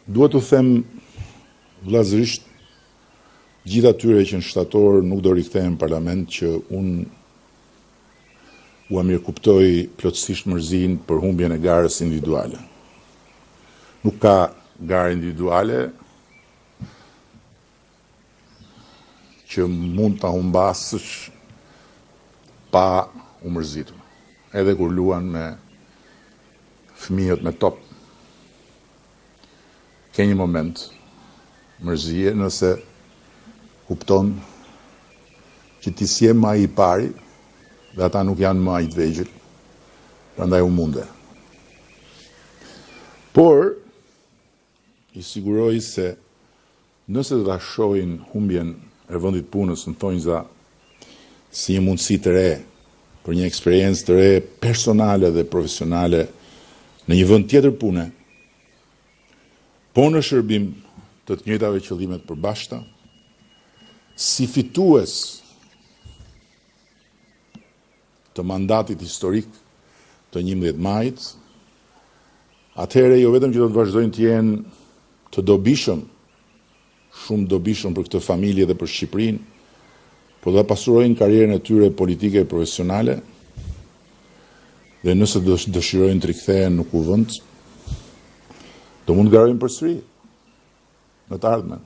Duhet të them vllazërisht gjithë atyre që në shtator nuk do rikthehen në parlament që unë u mirëkuptoj plotësisht mërzinë për humbjen e garës individuale. Nuk ka garë individuale që mund ta humbasësh pa u mërzitur. Edhe kur luan me fëmijët me top. Ke një moment mërzie nëse kupton që ti si je më ai i pari dhe ata nuk janë më ai të vegjël, prandaj u munde. Por i siguroj se nëse do ta shohin humbjen e vendit punës në thonjza si një mundësi të re për një eksperiencë të re personale dhe profesionale në një vend tjetër pune, po në shërbim të të njëjtave qëllime të përbashkëta, si fitues të mandatit historik të 11 majit, atëherë jo vetëm që do të vazhdojnë të jenë të dobishëm, shumë dobishëm për këtë familje dhe për Shqipërinë, po do të pasurojnë karrierën e tyre politike e profesionale, dhe nëse dëshirojnë të rikthehen në kuvend, do mund të garojnë përsëri në të ardhmen.